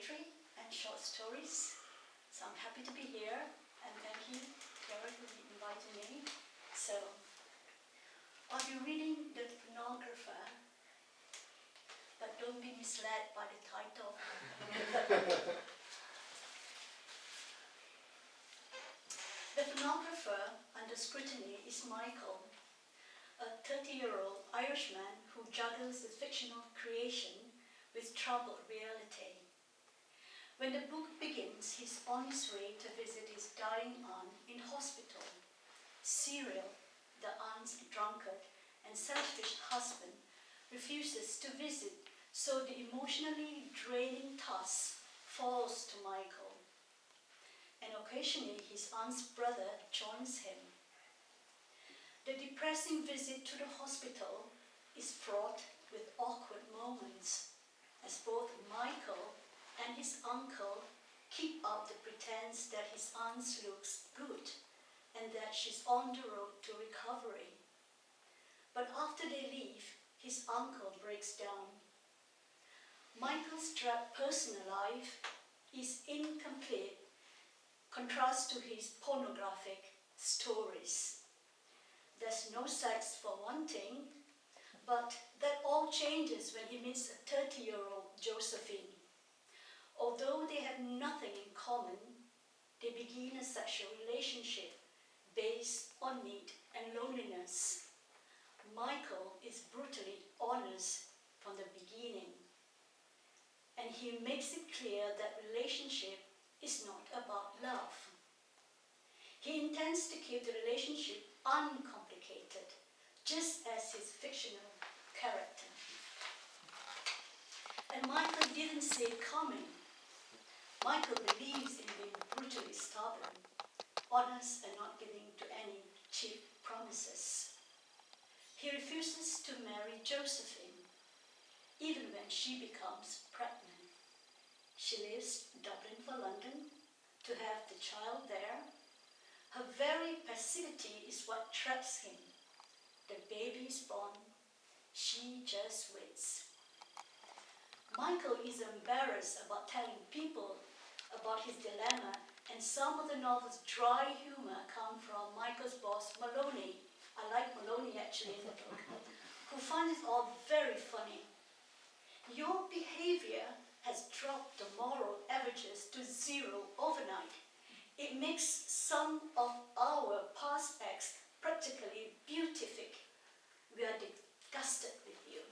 poetry and short stories. So I'm happy to be here, and thank you, Gareth, for inviting me. So I'll be reading The Pornographer, but don't be misled by the title. The Pornographer under scrutiny is Michael, a 30-year-old Irishman who juggles his fictional creation with troubled reality. When the book begins, he's on his way to visit his dying aunt in hospital. Cyril, the aunt's drunkard and selfish husband, refuses to visit, so the emotionally draining task falls to Michael. And occasionally his aunt's brother joins him. The depressing visit to the hospital is fraught with awkward moments, as both Michael and his uncle keep up the pretense that his aunt looks good and that she's on the road to recovery. But after they leave, his uncle breaks down. Michael's personal life is incomplete, contrast to his pornographic stories. There's no sex for one thing, but that all changes when he meets a 30-year-old Josephine. Although they have nothing in common, they begin a sexual relationship based on need and loneliness. Michael is brutally honest from the beginning, and he makes it clear that relationship is not about love. He intends to keep the relationship uncomplicated, just as his fictional character. And Michael didn't see it coming. Michael believes in being brutally stubborn, honest and not giving to any cheap promises. He refuses to marry Josephine, even when she becomes pregnant. She leaves Dublin for London to have the child there. Her very passivity is what traps him. The baby is born. She just waits. Michael is embarrassed about telling people about his dilemma, and some of the novel's dry humor come from Michael's boss, Maloney. I like Maloney actually in the book, who finds it all very funny. Your behavior has dropped the moral averages to zero overnight. It makes some of our past acts practically beatific. We are disgusted with you,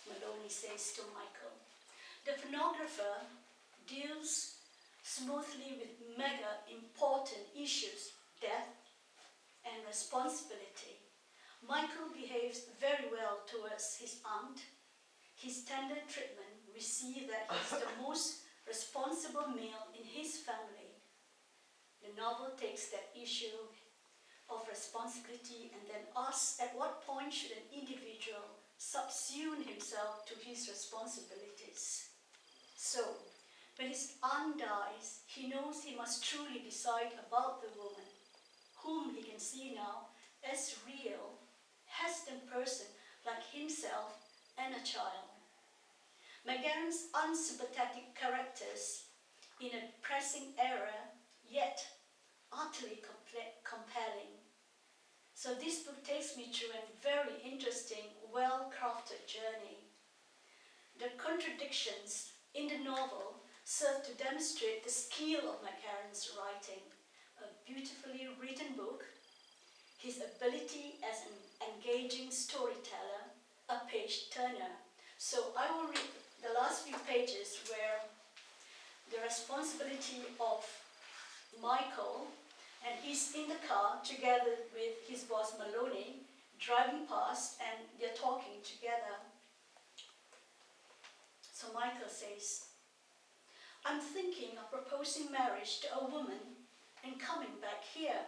Maloney says to Michael. The Pornographer deals smoothly with mega important issues, death and responsibility. Michael behaves very well towards his aunt. His tender treatment received that he's the most responsible male in his family. The novel takes that issue of responsibility and then asks at what point should an individual subsume himself to his responsibilities. So, when his aunt dies, he knows he must truly decide about the woman, whom he can see now as real, hesitant person like himself and a child. McGahern's unsympathetic characters in a pressing era, yet utterly compelling. So this book takes me through a very interesting, well-crafted journey. The contradictions in the novel serve to demonstrate the skill of McGahern's writing, a beautifully written book, his ability as an engaging storyteller, a page-turner. So I will read the last few pages where the responsibility of Michael, and he's in the car together with his boss Maloney, driving past, and they're talking together. So Michael says, I'm thinking of proposing marriage to a woman and coming back here.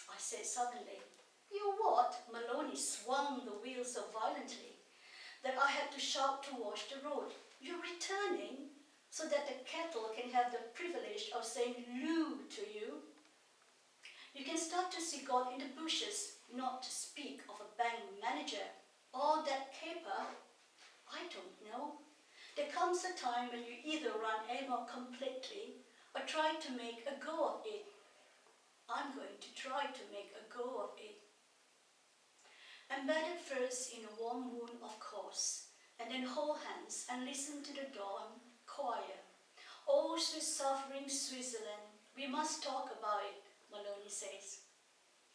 I said suddenly. You what? Maloney swung the wheel so violently that I had to shout to wash the road. You're returning so that the kettle can have the privilege of saying Lou to you? You can start to see God in the bushes, not to speak of a bank manager. All that caper? I don't know. The comes a time when you either run amok completely or try to make a go of it. I'm going to try to make a go of it. Embedded first in a warm wound, of course, and then hold hands and listen to the dawn choir. Oh, sweet suffering Switzerland, we must talk about it, Maloney says.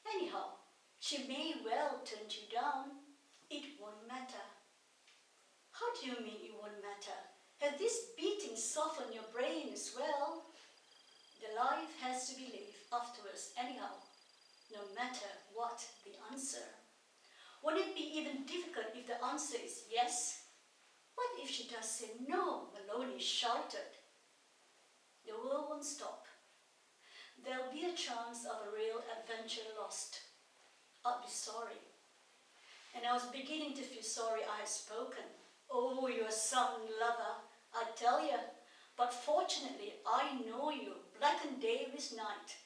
Anyhow, she may well turn you down. It won't matter. How do you mean it won't matter? Has this beating softened your brain as well? The life has to be lived afterwards anyhow, no matter what the answer. Won't it be even difficult if the answer is yes? What if she does say no? Maloney shouted. The world won't stop. There'll be a chance of a real adventure lost. I'll be sorry. And I was beginning to feel sorry I had spoken. Oh, you're some lover, I tell you. But fortunately, I know you, blacken day with night.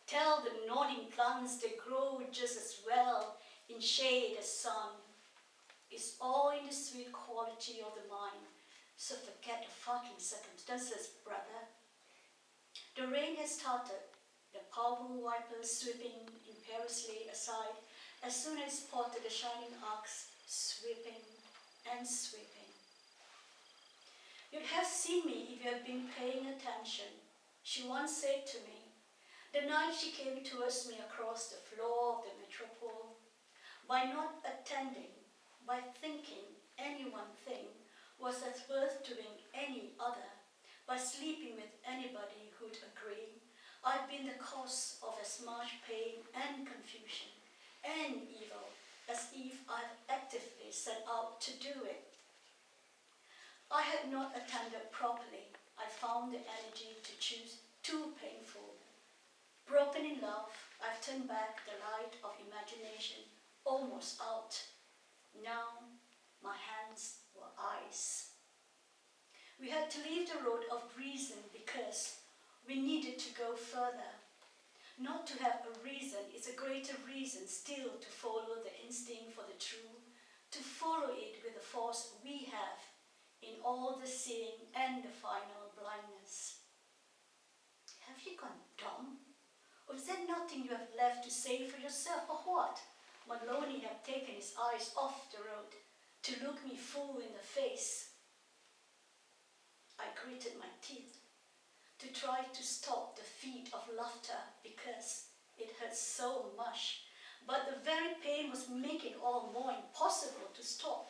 Tell the nodding plants they grow just as well in shade as sun. It's all in the sweet quality of the mind, so forget the fucking circumstances, brother. The rain has started, the powerful wipers sweeping imperiously aside as soon as it spotted the shining arcs sweeping and sweeping. You'd have seen me if you had been paying attention, she once said to me, the night she came towards me across the floor of the metropole. By not attending, by thinking any one thing was as worth doing any other, by sleeping with anybody who'd agree, I've been the cause of as much pain and confusion and evil as if I've actively set out to do it. I had not attended properly. I found the energy to choose too painful. Broken in love, I've turned back the light of imagination almost out. Now, my hands were ice. We had to leave the road of reason because we needed to go further. Not to have a reason is a greater reason still to follow the instinct for the true, to follow it with the force we have in all the seeing and the final blindness. Have you gone dumb? Or is there nothing you have left to say for yourself, or what? Maloney had taken his eyes off the road to look me full in the face. I gritted my teeth to try to stop the feat of laughter because it hurt so much, but the very pain was making it all more impossible to stop.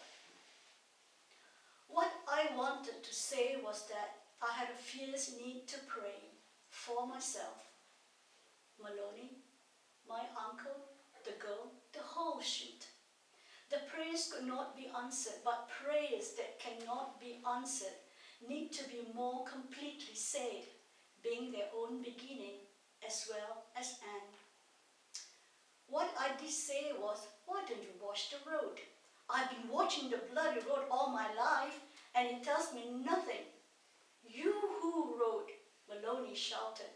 What I wanted to say was that I had a fierce need to pray for myself, Maloney, my uncle, the girl, the whole shoot. The prayers could not be answered, but prayers that cannot be answered need to be more completely said, being their own beginning as well as end. What I did say was, why don't you watch the road? I've been watching the bloody road all my life, and it tells me nothing. You who rode, Maloney shouted.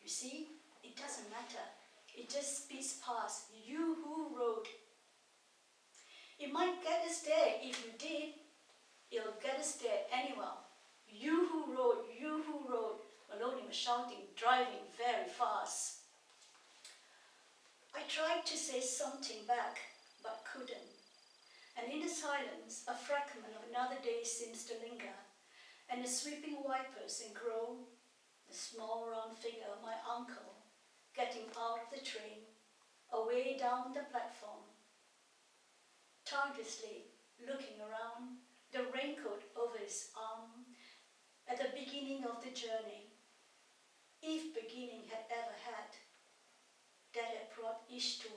You see, it doesn't matter. It just speeds past. You who rode. It might get us there if you did. It'll get us there anyway. You who rode, Maloney was shouting, driving very fast. I tried to say something back, but couldn't. And in the silence, a fragment of another day seems to linger, and the sweeping wipers and grow, the small round figure of my uncle getting out of the train, away down the platform. Tirelessly looking around, the raincoat over his arm, at the beginning of the journey, if beginning had ever had, that had brought each to